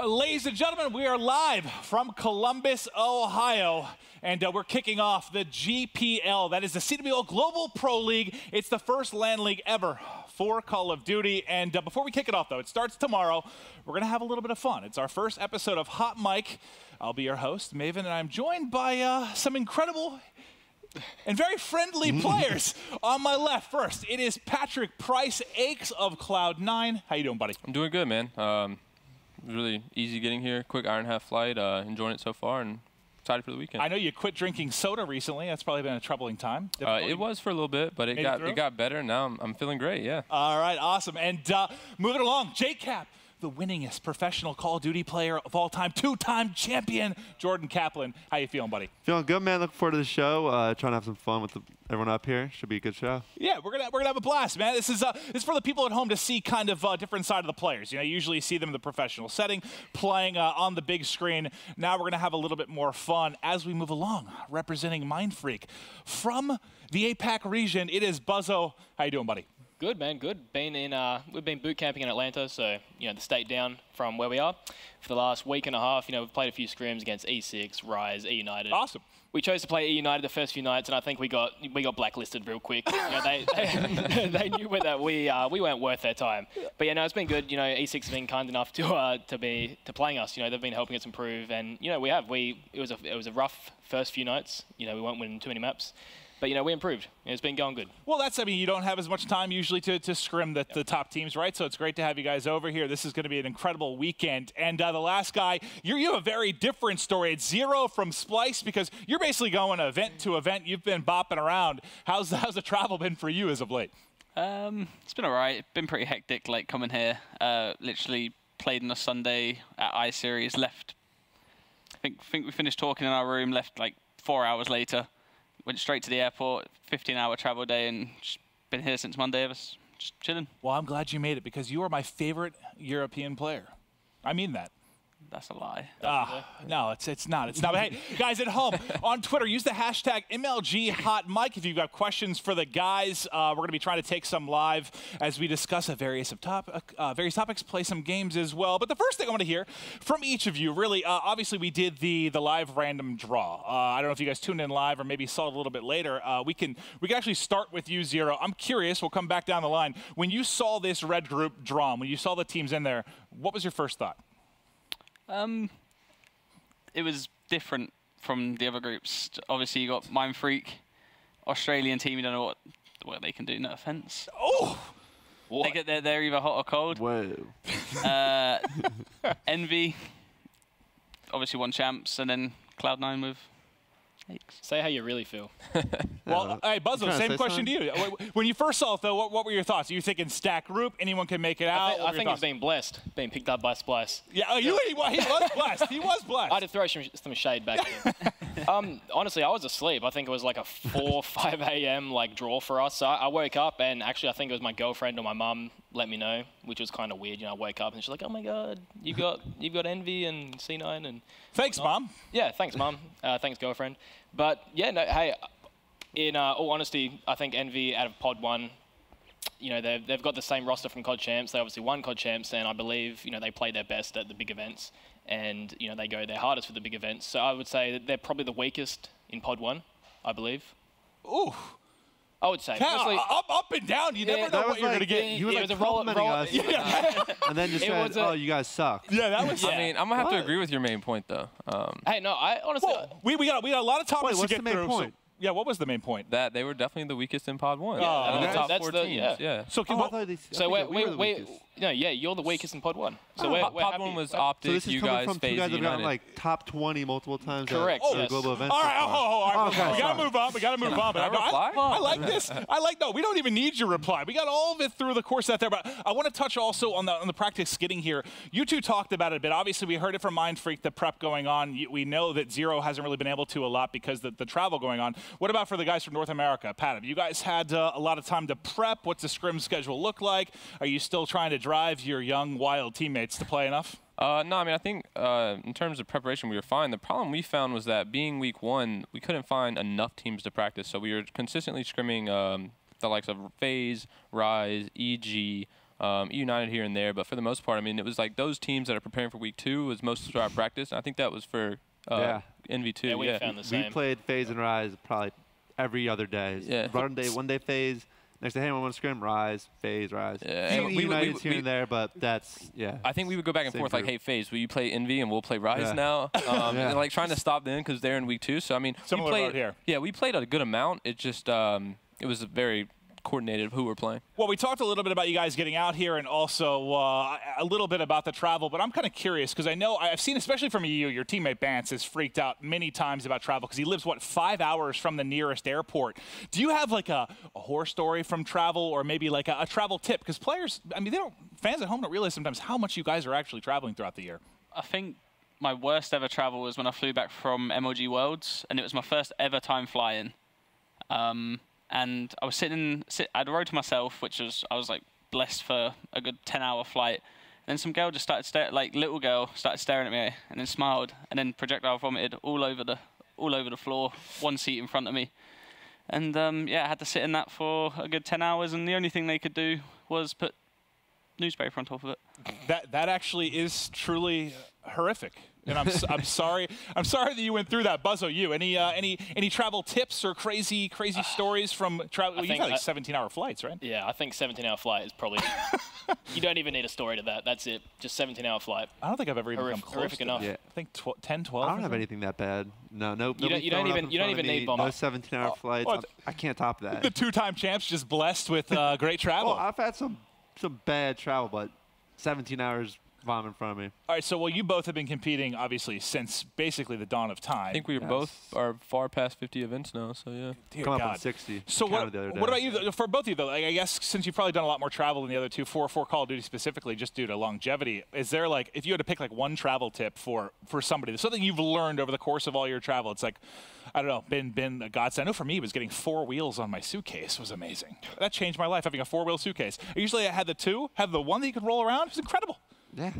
Ladies and gentlemen, we are live from Columbus, Ohio, and we're kicking off the GPL. That is the CWL Global Pro League. It's the first LAN league ever for Call of Duty. And before we kick it off, though, it starts tomorrow. We're going to have a little bit of fun. It's our first episode of Hot Mic. I'll be your host, Maven, and I'm joined by some incredible and very friendly players. On my left, first, it is Patrick Price, Aches of Cloud9. How you doing, buddy? I'm doing good, man. It was really easy getting here. Quick hour and a half flight. Enjoying it so far and excited for the weekend. I know you quit drinking soda recently. That's probably been a troubling time. It was for a little bit, but it got better. Now I'm feeling great, yeah. All right, awesome. And moving along, JCap, the winningest professional Call of Duty player of all time, two-time champion, Jordan Kaplan. How you feeling, buddy? Feeling good, man. Looking forward to the show. Trying to have some fun with everyone up here. Should be a good show. Yeah, we're gonna have a blast, man. This is for the people at home to see kind of a different side of the players. You know, you usually see them in the professional setting, playing on the big screen. Now we're gonna have a little bit more fun as we move along. Representing Mindfreak from the APAC region, it is Buzzo. How you doing, buddy? Good, man, good. We've been boot camping in Atlanta, so, you know, the state down from where we are for the last week and a half. You know, we've played a few scrims against E6, Rise, E United. Awesome. We chose to play E United the first few nights, and I think we got blacklisted real quick. You know, they knew that we weren't worth their time. But yeah, no, it's been good. You know, E6 has been kind enough to playing us. You know, they've been helping us improve, and you know, it was a rough first few nights. You know, we weren't winning too many maps. But, you know, we improved. It's been going good. Well, I mean, you don't have as much time usually to scrim the top teams, right? So it's great to have you guys over here. This is going to be an incredible weekend. And the last guy, you have a very different story. It's Zero from Splice, because you're basically going event to event. You've been bopping around. How's the travel been for you as of late? It's been all right. It's been pretty hectic, like, coming here. Literally played on a Sunday at iSeries, left. I think we finished talking in our room, left, like, 4 hours later. Went straight to the airport, 15-hour travel day, and just been here since Monday of us, just chilling. Well, I'm glad you made it, because you are my favorite European player. I mean that. That's a lie. No, it's not. It's not. But hey, guys at home, on Twitter, use the hashtag MLGHotMic if you've got questions for the guys. We're going to be trying to take some live as we discuss various topics, play some games as well. But the first thing I want to hear from each of you, really, obviously we did the live random draw. I don't know if you guys tuned in live or maybe saw it a little bit later. We can actually start with you, Zero. I'm curious. We'll come back down the line. When you saw this red group drawn, when you saw the teams in there, what was your first thought? It was different from the other groups. Obviously, you got Mindfreak, Australian team. You don't know what they can do. No offense. Oh, they're either hot or cold. Whoa. Envy, obviously won champs, and then Cloud9 with Aches. Say how you really feel. Well, hey, Buzzo, same question to you. When you first saw it, though, what were your thoughts? Are you thinking stack group? Anyone can make it out? I think he's been blessed, being picked up by Splice. Yeah, he was blessed. He was blessed. I had to throw some shade back in. Honestly, I was asleep. I think it was like a 4, 5 a.m. like draw for us. So I woke up, and actually I think it was my girlfriend or my mum let me know, which was kind of weird. You know, I woke up and she's like, "Oh my God, you've got Envy and C9 and." Thanks, Mom. Yeah, thanks, Mum. Thanks, girlfriend. But yeah, no, hey. In all honesty, I think Envy out of Pod 1, you know, they've got the same roster from COD Champs. They obviously won COD Champs, and I believe, you know, they play their best at the big events, and, you know, they go their hardest for the big events. So I would say that they're probably the weakest in Pod 1, I believe. Ooh. I would say. Up and down. You never know what you're going to get. You were like complimenting us, and then just said, "Oh, you guys suck." Yeah, that was. I mean, I'm gonna have to agree with your main point, though. Hey, no, I honestly. Well, we got a lot of topics to get through. What's the main point? Yeah, what was the main point? That they were definitely the weakest in Pod 1. Yeah, the top that's 4 the- teams. yeah. So you're the weakest in Pod 1. So Pod 1 was Optic. So this is you coming guys, from two FaZe guys that have gotten United. like top 20 multiple times. Correct, At yes. global events. All right, all right. We got to move on. But reply? I like this. No, we don't even need your reply. We got all of it through the course out there. But I want to touch also on the practice skidding here. You two talked about it a bit. Obviously, we heard it from Mindfreak, the prep going on. We know that Zero hasn't really been able to a lot because the travel going on. What about for the guys from North America? Pat, have you guys had a lot of time to prep? What's the scrim schedule look like? Are you still trying to drive your young, wild teammates to play enough? No, I mean, I think in terms of preparation, we were fine. The problem we found was that being week 1, we couldn't find enough teams to practice. So we were consistently scrimming the likes of FaZe, Rise, EG, United here and there, but for the most part, I mean, it was like those teams that are preparing for week 2 was most of our practice. And I think that was for NV2. Yeah, we found the same. We played phase and rise probably every other day. Yeah. One day phase. Next day, hey, we want to scrim, rise, phase, rise. Yeah, and United's here and there, but that's, I think we would go back and forth like, hey, phase, will you play Envy and we'll play Rise now? And like trying to stop them because they're in week 2. So, I mean, Similar we played, here. Yeah, we played a good amount. It just, it was very coordinated of who we're playing. Well, we talked a little bit about you guys getting out here and also a little bit about the travel, but I'm kind of curious because I know I've seen, especially from you, your teammate Bance has freaked out many times about travel because he lives, 5 hours from the nearest airport. Do you have like a horror story from travel or maybe like a travel tip? Because players, I mean, fans at home don't realize sometimes how much you guys are actually traveling throughout the year. I think my worst ever travel was when I flew back from MLG Worlds, and it was my first ever time flying. And I was I'd rode to myself, I was like blessed for a good 10-hour flight. And then some girl just started little girl started staring at me and then smiled and then projectile vomited all over the floor, one seat in front of me. And I had to sit in that for a good 10 hours, and the only thing they could do was put newspaper on top of it. That actually is truly horrific. And I'm sorry. I'm sorry that you went through that. Buzzo, you any travel tips or crazy stories from travel? Well, you've had like 17-hour flights, right? Yeah, I think 17-hour flight is probably. You don't even need a story to that. That's it. Just 17-hour flight. I don't think I've ever even come close horrific to enough. that. Yeah. I think 10, 12. I don't have anything that bad. No. You don't even need bomb. No 17-hour flights. I can't top that. The 2-time champs just blessed with great travel. Well, I've had some bad travel, but 17 hours bomb in front of me. All right, so you both have been competing obviously since basically the dawn of time. I think we are far past 50 events now, so yeah. Dear Come up God. on 60. So what about you, for both of you though? Like, I guess since you've probably done a lot more travel than the other two, for Call of Duty specifically, just due to longevity, is there like, if you had to pick like one travel tip for somebody, something you've learned over the course of all your travel, it's like, I don't know, been a godsend. I know for me, it was getting 4 wheels on my suitcase was amazing. That changed my life, having a 4-wheel suitcase. Usually I had the one that you could roll around. It was incredible. Yeah.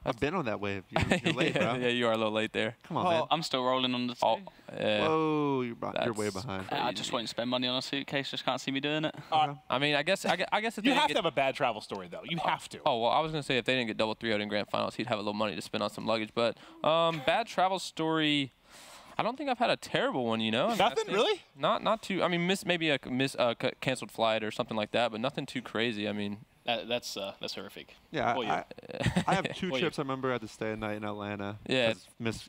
I've been on that wave. You're late, bro. Yeah, you are a little late there. Come on, man. I'm still rolling on the two. Whoa, you're way behind. I just won't spend money on a suitcase. Just can't see me doing it. I mean, I guess if you have to have a bad travel story though. You have to. Oh well, I was gonna say if they didn't get double 3-0 in grand finals, he'd have a little money to spend on some luggage. But bad travel story. I don't think I've had a terrible one, you know. I mean, nothing really. Not too. I mean, maybe a canceled flight or something like that, but nothing too crazy. I mean. That's horrific. Yeah, I have 2 trips I remember I had to stay a night in Atlanta. Yeah.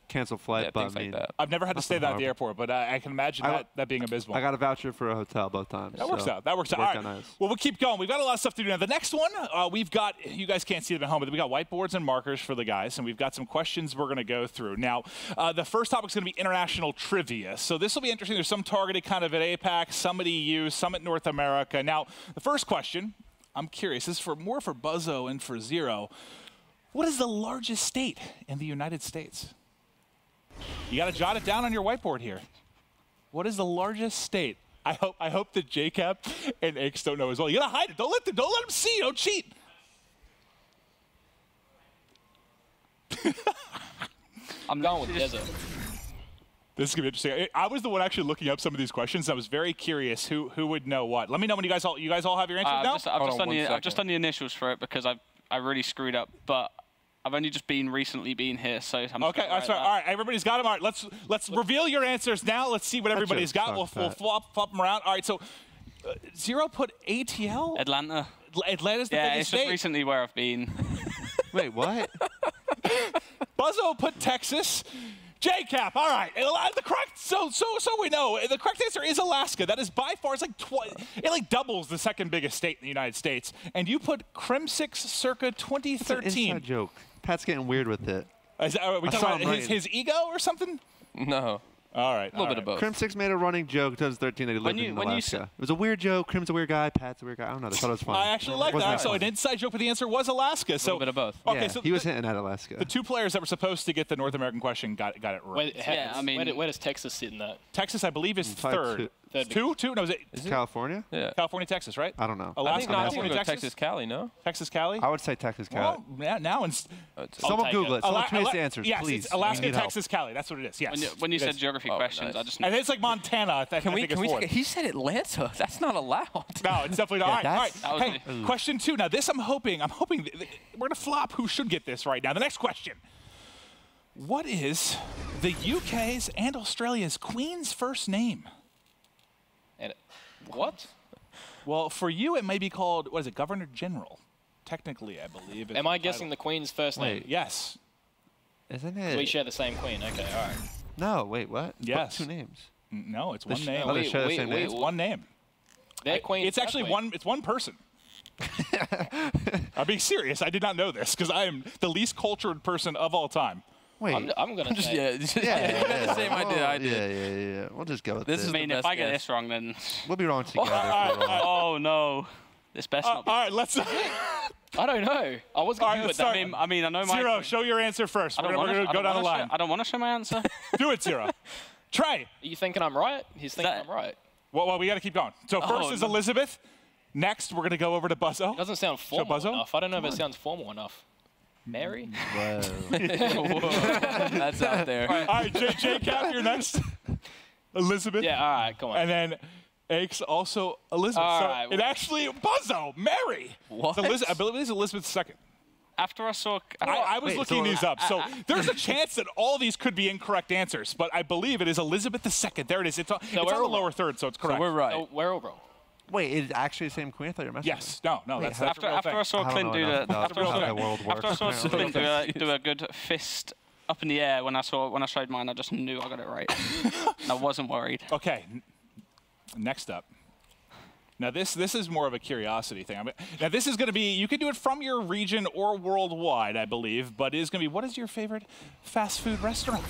Canceled flight, Yeah, but things like that. I've never had to stay that at the airport, but I can imagine that being abysmal. I got a voucher for a hotel both times. That works out. That works out. All right. Nice. Well, we'll keep going. We've got a lot of stuff to do now. The next one, we've got, you guys can't see them at home, but we've got whiteboards and markers for the guys, and we've got some questions we're going to go through. Now, the first topic is going to be international trivia. So this will be interesting. There's some targeted kind of at APAC, some at EU, some at North America. Now, the first question, I'm curious, this is more for Buzzo and for Zero. What is the largest state in the United States? You got to jot it down on your whiteboard here. What is the largest state? I hope that JCap and X don't know as well. You got to hide it. Don't let them see. Don't cheat. I'm going with desert. This is gonna be interesting. I was the one actually looking up some of these questions. I was very curious who would know what. Let me know when you guys all have your answers now. I've just done the initials for it because I really screwed up, but I've only just recently been here, so I'm okay. That's right. All right, everybody's got them. All right, let's reveal your answers now. Let's see what everybody's got. We'll flop them around. All right, so Zero put ATL. Atlanta. Atlanta's the biggest it's state. just recently where I've been. Wait, what? Buzzo put Texas. JCap, all right. The correct, so we know the correct answer is Alaska. That is by far, it's like doubles the second biggest state in the United States. And you put Crimsix circa 2013. It's an inside joke. Pat's getting weird with it. Are we talking about his ego or something? No. All right. A little bit of both. Crim6 made a running joke in 2013 that he lived in Alaska. It was a weird joke. Crim's a weird guy. Pat's a weird guy. I don't know. They thought it was funny. I actually like that. So an inside joke, but the answer was Alaska. So a little bit of both. Okay, yeah, so he was hinting at Alaska. The 2 players that were supposed to get the North American question got it right. Where does Texas sit in that? Texas, I believe, is third. Two? No, is it California? Yeah. California, Texas, right? I don't know. Alaska, I think California, Texas, Cali, no? Texas, Cali? I would say Texas, Cali. Well, now Someone take Google it. it. Someone tweet us the answers, yes, please. it's Alaska, We need help. Texas, Cali. That's what it is. Yes. When you It said is. geography Oh, questions, nice. I just And it's like Montana. I think it's fourth. He said Atlanta. That's not allowed. No, it's definitely not. All right, that's- all right. Hey, question 2. Now, this I'm hoping we're going to flop who should get this right now. The next question. What is the UK's and Australia's Queen's first name? And what? Well, for you, it may be called, what is it, Governor General? Technically, I believe. Am I guessing the Queen's first name? Wait. Yes. Isn't We it? share the same Queen. Okay, all right. No, wait, what? Yes. What, 2 names. No, it's They one sh- name. oh, they share the same name? It's one name. Their Queen. It's actually one person. I'm being serious. I did not know this because I am the least cultured person of all time. Wait. I'm going to say. Yeah, you had the same idea I did. Yeah. We'll just go with This this. is I mean, the if best I get guess. this wrong, then We'll be wrong together. oh no, this best not be. All right, let's. I don't know. I was All going right, to do let's it that start. I mean, I know my. Zero, show your answer first. I We're don't going to wanna- go down the line. I don't want to show my answer. Do it, Zero. Trey. Are you thinking I'm right? He's thinking that- I'm right. Well, we got to keep going. So first Oh, is no. Elizabeth. Next, we're going to go over to Buzzo. It doesn't sound formal Buzzo? enough. I don't know if it sounds formal enough. Mary? Whoa. That's out there. All right, J-Cap, you're next. Elizabeth. Yeah, all right, come on. And then Aches also Elizabeth. All so right, it well- actually, Buzzo, Mary. What? It's I believe it is Elizabeth's second. After I saw. I was Wait, looking so- these up, so there's a chance that all these could be incorrect answers, but I believe it is Elizabeth II. There it is. It's on we're the all lower wrong. third, so it's So correct. we're right. Oh, we're all wrong. Wait, is it actually the same Queen? I thought you were messing Yes. No, that's a After real I thing. saw I don't Clint know do enough the. about After I how saw that world After I saw works, Clint apparently. do a good fist up in the air when I showed mine, I just knew I got it right. I wasn't worried. Okay. Next up. Now this is more of a curiosity thing. Now this is going to be, you can do it from your region or worldwide, I believe, but it is going to be, what is your favorite fast food restaurant?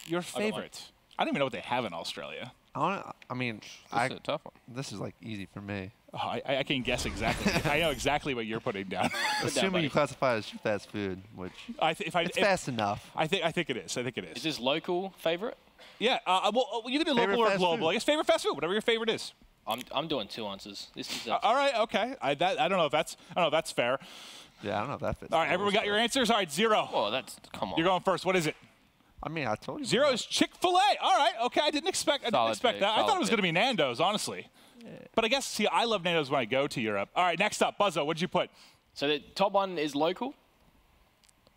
Your favorite. I don't even know what they have in Australia. I mean, This is a tough one. this is like easy for me. Oh, I can guess exactly. I know exactly what you're putting down. Assuming buddy. you classify it as fast food, which it's fast enough. I think it is. I think it Is is. this local favorite? Yeah. Well, you can do Favorite local or fast global. food. I guess favorite fast food, whatever your favorite is. I'm doing 2 answers. This is All right. Okay. I don't know if that's fair. Yeah, I don't know if that fits. All right. Everyone got your answers. All right. Zero. Oh, that's come on. You're going first. What is it? I mean, I told you. Zero is Chick-fil-A. All right. Okay. I didn't expect Solid pick, that. I thought solid it was going to be Nando's, honestly. But I guess, see, I love Nando's when I go to Europe. All right. Next up, Buzzo. What'd you put? So the top one is local.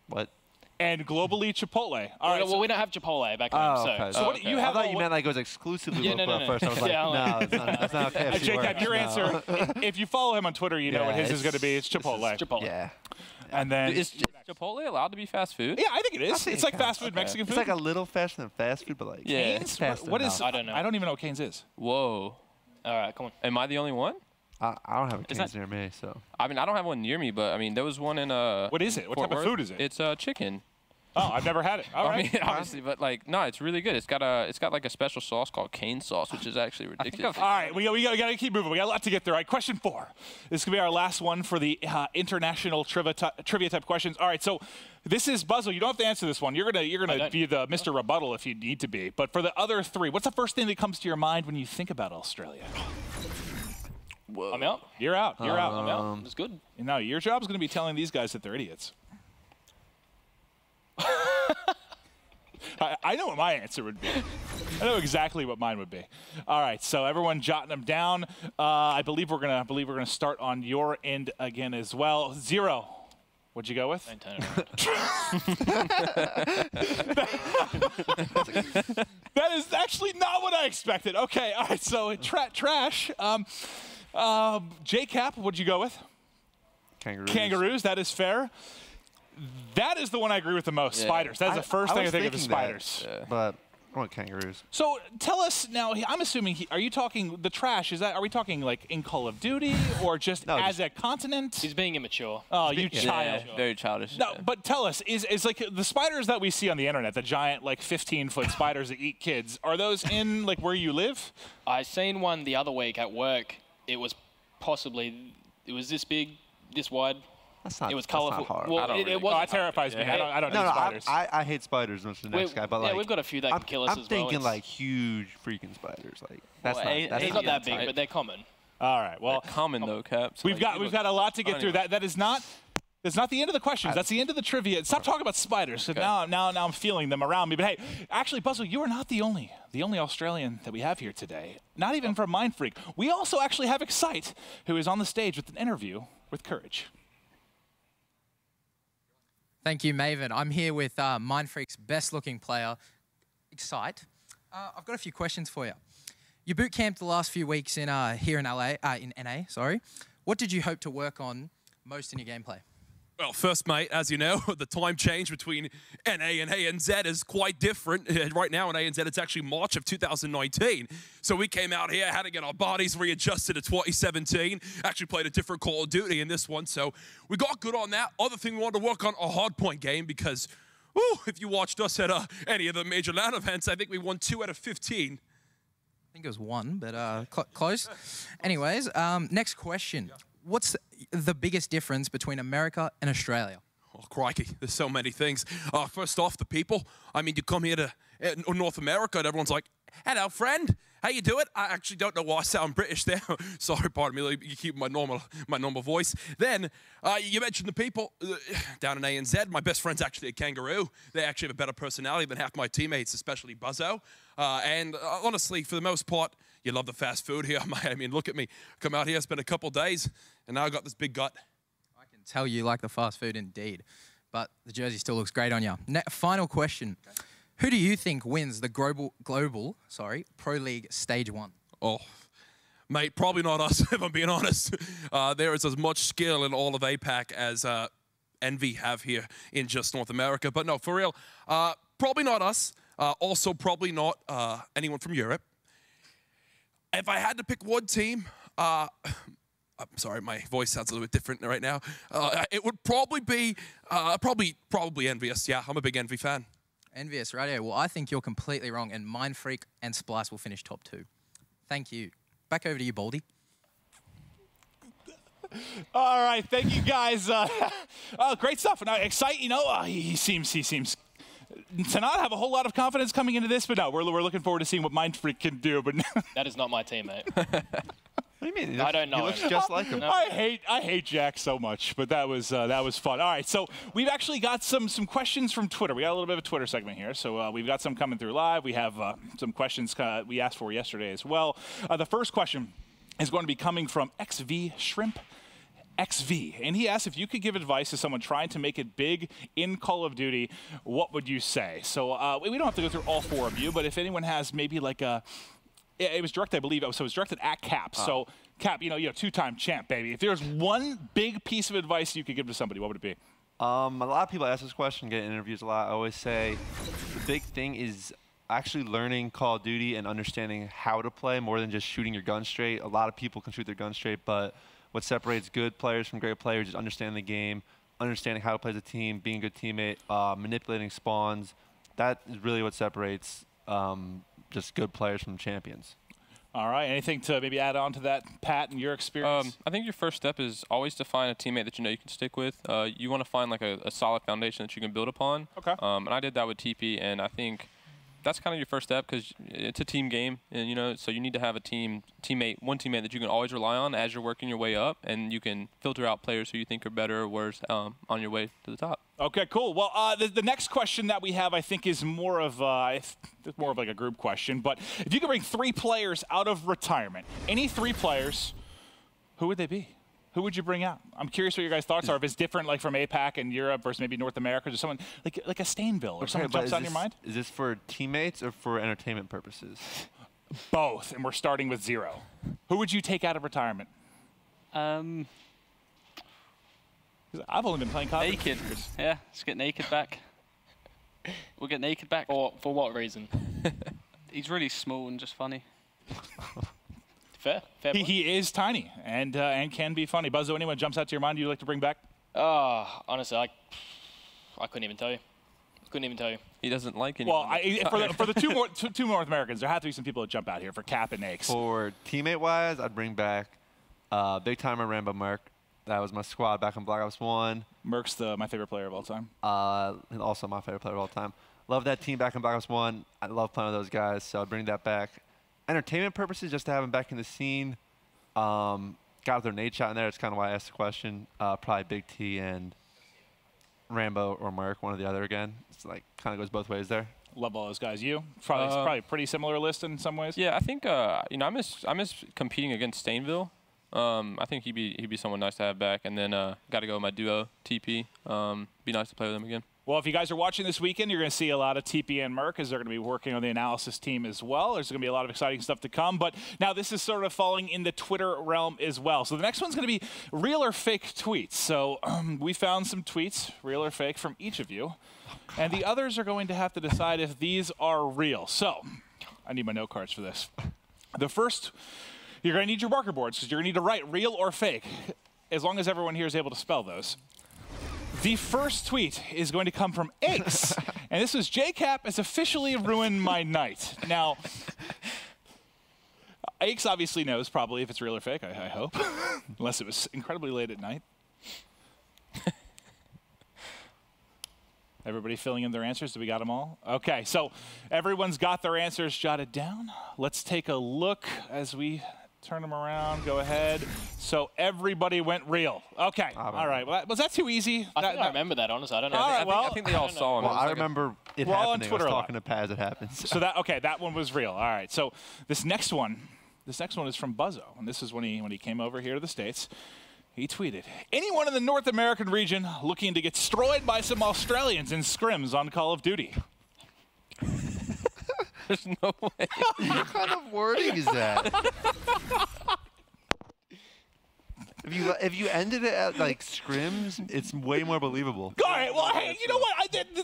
What? And globally, Chipotle. All right. Well, we don't have Chipotle back home, so. okay. So what okay. you I have? thought you meant like it was exclusively Yeah, local no. at first. I was like, Yeah, I'm like- no, it's not KFC Jacob, works, your no. answer. If you follow him on Twitter, you know what Yeah, his is going to be. It's this is Chipotle. Chipotle. Yeah. And then Is Chipotle allowed to be fast food? yeah, I think it is. think It's it like fast food, Okay. Mexican It's food. like a little faster than fast food, but like Yeah. it's fast What is? enough. I don't know. I don't even know what Cane's is. Whoa. All right, come on. Am I the only one? I don't have a Is Cane's that- near me, so. I mean, I don't have one near me, but I mean, there was one in What is it? What Fort type of Worth. food is it? It's chicken. Oh, I've never had it. All I right. mean, obviously, but like, no, it's really good. It's got like a special sauce called cane sauce, which is actually ridiculous. All right, we got to keep moving. We got a lot to get through. All right, question 4. This is going to be our last one for the international trivia type questions. All right, so this is Buzzo. You don't have to answer this one. You're gonna be the Mr. Rebuttal if you need to be. But for the other 3, what's the first thing that comes to your mind when you think about Australia? I'm out. You're out. You're out. I'm out. It's good. No, your job is going to be telling these guys that they're idiots. I know what my answer would be. I know exactly what mine would be. All right, so everyone jotting them down. I believe we're gonna start on your end again as well. Zero. What'd you go with? Don't turn it around. That is actually not what I expected. Okay, all right. So trash. J-Cap, what'd you go with? Kangaroos. Kangaroos. That is fair. That is the one I agree with the most. Yeah. Spiders. That's the first thing I was think of is thinking that, spiders. But I want kangaroos. So tell us now. I'm assuming. Are you talking the trash? Are we talking like in Call of Duty or just No, as just- a continent? He's being immature. Oh, you Yeah, child. very childish. No, yeah. but tell us, is like the spiders that we see on the internet, the giant like 15-foot spiders that eat kids, are those in like where you live? I seen one the other week at work. It was this big, this wide. That's not, it was colorful. That's not hard. Well, it was. That terrifies me. I don't know spiders. I hate spiders much the next guy, but like, yeah, we've got a few that can kill us I'm as well. thinking like huge freaking spiders. Like that's It's not that big, but they're common. All right. Well, they're common though, Cap. So we've got a lot to get through. That is not. That's not the end of the questions. That's the end of the trivia. Stop talking about spiders. So now I'm feeling them around me. But hey, actually, Buzzle, you are not the only Australian that we have here today. Not even from Mind Freak. We also actually have Excite, who is on the stage with an interview with Courage. Thank you, Maven. I'm here with Mind Freak's best-looking player, Excite. I've got a few questions for you. You boot camped the last few weeks in here in LA, in NA. Sorry. What did you hope to work on most in your gameplay? Well, first, mate, as you know, the time change between NA and ANZ is quite different. Right now in ANZ, it's actually March of 2019. So we came out here, had to get our bodies readjusted to 2017. Actually played a different Call of Duty in this one, so we got good on that. Other thing we wanted to work on, a hardpoint game, because if you watched us at any of the major LAN events, I think we won 2 out of 15. I think it was 1, but close. Anyways, next question. What's the biggest difference between America and Australia? Oh, crikey, there's so many things. First off, the people. I mean, you come here to North America and everyone's like, hello, friend. How you doing? I actually don't know why I sound British there. Sorry, pardon me. You keep my normal voice. Then, you mentioned the people down in ANZ. My best friend's actually a kangaroo. They actually have a better personality than half my teammates, especially Buzzo. And honestly, for the most part, you love the fast food here. I mean, look at me. Come out here, spend a couple days, and now I got this big gut. I can tell you like the fast food indeed, but the jersey still looks great on you. Final question. Okay. Who do you think wins the global Pro League Stage 1? Oh, mate, probably not us, if I'm being honest. There is as much skill in all of APAC as Envy have here in just North America. But no, for real, probably not us. Also, probably not anyone from Europe. If I had to pick one team, I'm sorry, my voice sounds a little bit different right now. It would probably be, probably Envious. Yeah, I'm a big Envy fan. Envious Radio. Well, I think you're completely wrong, and Mind Freak and Splice will finish top 2. Thank you. Back over to you, Baldy. All right, thank you guys. Great stuff. Now, Excite, he seems to not have a whole lot of confidence coming into this, but no, we're looking forward to seeing what Mind Freak can do. But that is not my teammate. What do you mean? I don't know. He looks just like him. I hate Jack so much, but that was fun. All right, so we've actually got some questions from Twitter. We got a little bit of a Twitter segment here, so we've got some coming through live. We have some questions we asked for yesterday as well. The first question is going to be coming from XV Shrimp. XV, and he asked if you could give advice to someone trying to make it big in Call of Duty, what would you say? So we don't have to go through all 4 of you, but if anyone has maybe like it was directed, I believe, so it was directed at Cap. So Cap, 2-time champ, baby. If there's one big piece of advice you could give to somebody, what would it be? A lot of people ask this question, get in interviews a lot. I always say the big thing is actually learning Call of Duty and understanding how to play more than just shooting your gun straight. A lot of people can shoot their gun straight, but what separates good players from great players is understanding the game, understanding how to play as a team, being a good teammate, manipulating spawns. That is really what separates just good players from champions. All right. Anything to maybe add on to that, Pat, in your experience? I think your first step is always to find a teammate that you can stick with. You want to find like a solid foundation that you can build upon. Okay. And I did that with TP, and I think that's kind of your first step because it's a team game, and so you need to have one teammate that you can always rely on as you're working your way up, and you can filter out players who you think are better or worse on your way to the top. Okay, cool. Well, the next question that we have, I think, is more of like a group question. But if you could bring 3 players out of retirement, any 3 players, who would they be? Who would you bring out? I'm curious what your guys' thoughts are. If it's different, like from APAC and Europe versus maybe North America, or someone like a Stainville or someone jumps out in your mind. Is this for teammates or for entertainment purposes? Both, and we're starting with 0. Who would you take out of retirement? Naked. I've only been playing COD. Naked. Yeah, let's get Naked back. We'll get Naked back. For what reason? He's really small and just funny. Fair he is tiny and can be funny. Buzzo, anyone jumps out to your mind you'd like to bring back? Honestly, I couldn't even tell you. He doesn't like anyone. Well, for the two North Americans, there have to be some people that jump out here for Cap and Nakes. For teammate-wise, I'd bring back big-timer Rambo Mark. That was my squad back in Black Ops 1. Merc's my favorite player of all time. And also my favorite player of all time. Love that team back in Black Ops 1. I love playing with those guys, so I'd bring that back. Entertainment purposes, just to have them back in the scene. Got their Nate shot in there. That's kind of why I asked the question. Probably Big T and Rambo or Merc, one or the other again. It's like kind of goes both ways there. Love all those guys. You? Probably a pretty similar list in some ways. Yeah, I think you know, I miss competing against Stainville. I think he'd be someone nice to have back. And then got to go with my duo TP. Be nice to play with them again. Well, if you guys are watching this weekend, you're going to see a lot of TP and Merc as they're going to be working on the analysis team as well. There's going to be a lot of exciting stuff to come. But now this is sort of falling in the Twitter realm as well. So the next one's going to be real or fake tweets. So we found some tweets, real or fake, from each of you. And the others are going to have to decide if these are real. So I need my note cards for this. The first, you're going to need your marker boards because you're going to need to write real or fake, as long as everyone here is able to spell those. The first tweet is going to come from Ace, and this was JCap has officially ruined my night. Now, Ace obviously knows probably if it's real or fake, I hope, unless it was incredibly late at night. Everybody filling in their answers? Do we got them all? Okay, so everyone's got their answers jotted down. Let's take a look as we turn them around. Go ahead. So everybody went real. Okay. All right. Well, was that too easy? I think I remember that, honestly. I don't know. All right, I think they all saw him. Well, I remember it We're all on happening. Twitter I a was lot. talking to Paz. It happens. So that one was real. All right. So this next one is from Buzzo, and this is when he came over here to the States. He tweeted, "Anyone in the North American region looking to get destroyed by some Australians in scrims on Call of Duty?" There's no way. What kind of wording is that? If you ended it at like scrims, it's way more believable. All right. Well, hey, you know what?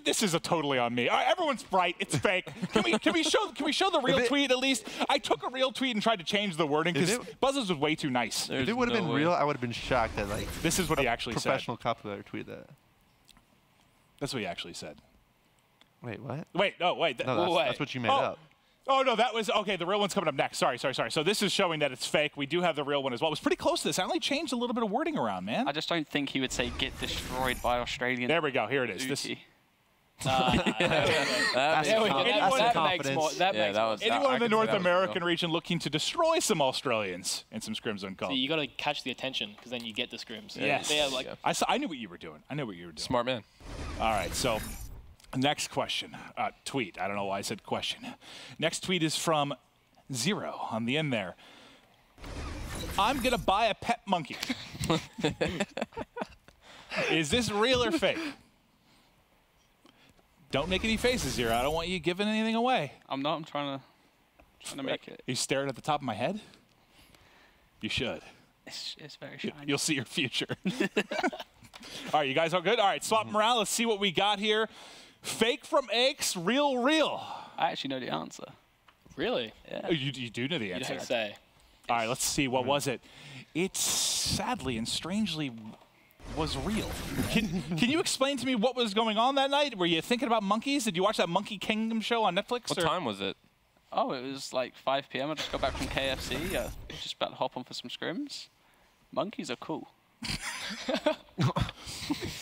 This is totally on me. All right, everyone's right. It's fake. Can we show the real tweet at least? I took a real tweet and tried to change the wording because Buzz's was way too nice. If it would have been real, I would have been shocked that like This is what he actually said. professional copywriter tweeted that. That's what he actually said. Wait, what? Wait. No. Wait. No, that's what you made up. Oh, no, that was, okay, the real one's coming up next. Sorry. So this is showing that it's fake. We do have the real one as well. It was pretty close to this. I only changed a little bit of wording around, man. I just don't think he would say get destroyed by Australian. There we go. Here it is. Duty. Anyone in the North American region looking to destroy some Australians in some scrims on Call. So you got to catch the attention because then you get the scrims. Yes. Yeah, like, I knew what you were doing. Smart man. All right, so next question. Tweet. I don't know why I said question. Next tweet is from Zero on the end there. "I'm going to buy a pet monkey." Is this real or fake? Don't make any faces, Zero. I don't want you giving anything away. I'm not. I'm trying to make it. Are you staring at the top of my head? You should. It's very shiny. You'll see your future. All right, you guys all good? All right, swap them around. Let's see what we got here. Fake from Aches, real. I actually know the answer. really? Yeah. Oh, you do know the You answer. don't say. All right, let's see. What was it? It sadly and strangely was real. Can you explain to me what was going on that night? Were you thinking about monkeys? Did you watch that Monkey Kingdom show on Netflix? What time was it? Oh, it was like 5 p.m. I just got back from KFC. Just about to hop on for some scrims. Monkeys are cool.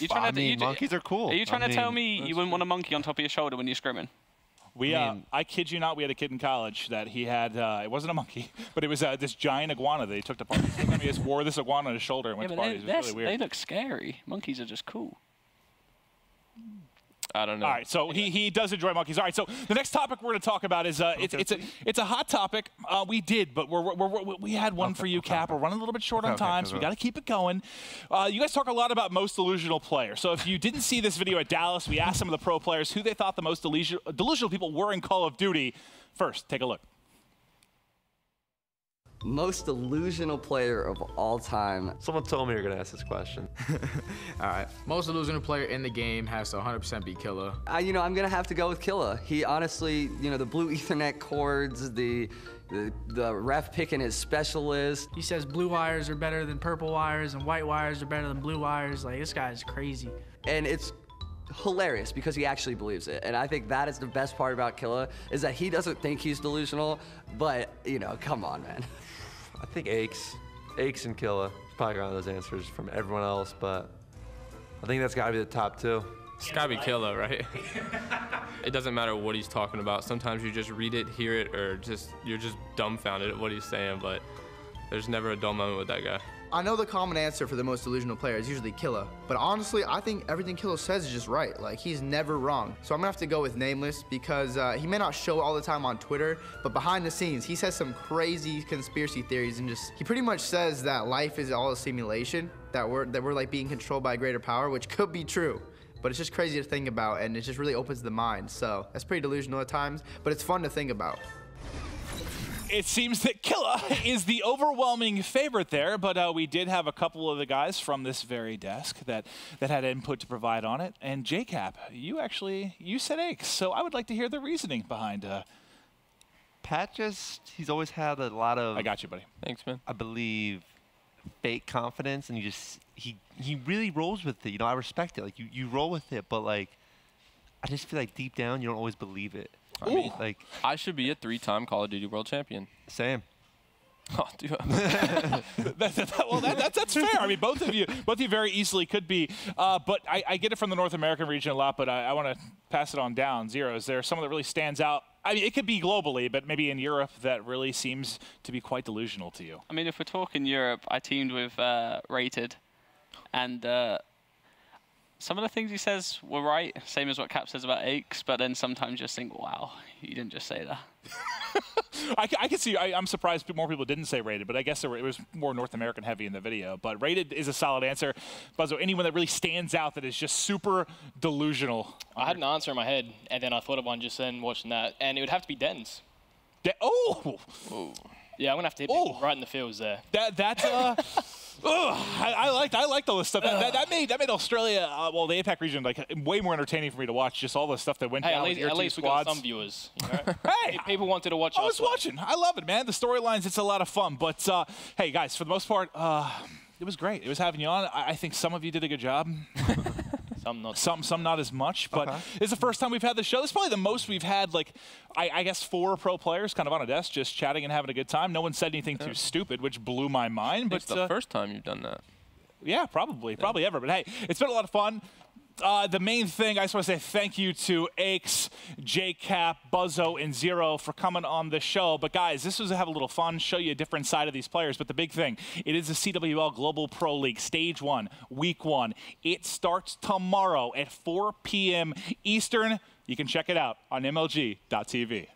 Monkeys are cool. Are you trying to tell me you wouldn't want a monkey on top of your shoulder when you're scrimming? I kid you not, we had a kid in college that he had, it wasn't a monkey, but it was this giant iguana that he took to parties. He just wore this iguana on his shoulder and went to parties. It was really weird. They look scary. Monkeys are just cool. I don't know. All right, so he does enjoy monkeys. All right, so the next topic we're going to talk about is it's a hot topic. We did, but we had one for you, Cap. We're running a little bit short on time, so we got to keep it going. You guys talk a lot about most delusional player. So if you didn't see this video at Dallas, we asked some of the pro players who they thought the most delusional people were in Call of Duty. First, take a look. Most delusional player of all time. Someone told me you were going to ask this question. All right. Most delusional player in the game has to 100% be Killa. I'm going to have to go with Killa. He honestly, the blue Ethernet cords, the ref picking his specialist. He says blue wires are better than purple wires and white wires are better than blue wires. Like, this guy's crazy. And it's hilarious because he actually believes it. And I think that is the best part about Killa, is that he doesn't think he's delusional, but, come on, man. I think Aches. Aches and Killa. Probably got one of those answers from everyone else, but I think that's got to be the top two. It's got to be Killa, right? It doesn't matter what he's talking about. Sometimes you just read it, hear it, or you're just dumbfounded at what he's saying, but there's never a dull moment with that guy. I know the common answer for the most delusional player is usually Killa, but honestly, I think everything Killa says is just right. Like, he's never wrong. So I'm gonna have to go with Nameless because he may not show it all the time on Twitter, but behind the scenes, he says some crazy conspiracy theories and he pretty much says that life is all a simulation, that we're like being controlled by a greater power, which could be true. But it's just crazy to think about, and it just really opens the mind. So that's pretty delusional at times, but it's fun to think about. It seems that Killa is the overwhelming favorite there, but we did have a couple of the guys from this very desk that had input to provide on it. And JCap, you said Aches, so I would like to hear the reasoning behind. Pat he's always had a lot of. I got you, buddy. Thanks, man. I believe fake confidence, and he really rolls with it. You know, I respect it. Like you roll with it, but like I just feel like deep down you don't always believe it. I mean, like I should be a 3-time Call of Duty World Champion. Same. Oh, dude. That's fair. I mean, both of you very easily could be. But I get it from the North American region a lot, but I want to pass it on down. Zero, is there someone that really stands out? I mean, it could be globally, but maybe in Europe that really seems to be quite delusional to you. I mean, if we're talking Europe, I teamed with Rated, and some of the things he says were right, same as what Cap says about Aches, but then sometimes you just think, wow, you didn't just say that. I can see. I'm surprised more people didn't say Rated, but I guess it was more North American heavy in the video. But Rated is a solid answer. Buzzo, anyone that really stands out that is just super delusional? I had an answer in my head, and then I thought of one just then watching that, and it would have to be Dens. Oh! Yeah, I'm gonna have to hit people right in the fields there. That's I liked all this stuff. That made Australia, well, the APAC region, like way more entertaining for me to watch. Just all the stuff that went down. At least we got some viewers. You know? Hey, people wanted to watch. I was watching. I love it, man. The storylines, it's a lot of fun. But hey, guys, for the most part, it was great. It was having you on. I think some of you did a good job. Some not as much, but it's the first time we've had the show. It's probably the most we've had, like, I guess 4 pro players kind of on a desk just chatting and having a good time. No one said anything too stupid, which blew my mind. But it's the first time you've done that. Yeah, probably ever. But hey, it's been a lot of fun. The main thing, I just want to say thank you to Aches, JCap, Buzzo, and Zero for coming on the show. But guys, this was to have a little fun, show you a different side of these players. But the big thing, it is the CWL Global Pro League, Stage 1, Week 1. It starts tomorrow at 4 p.m. Eastern. You can check it out on MLG.tv.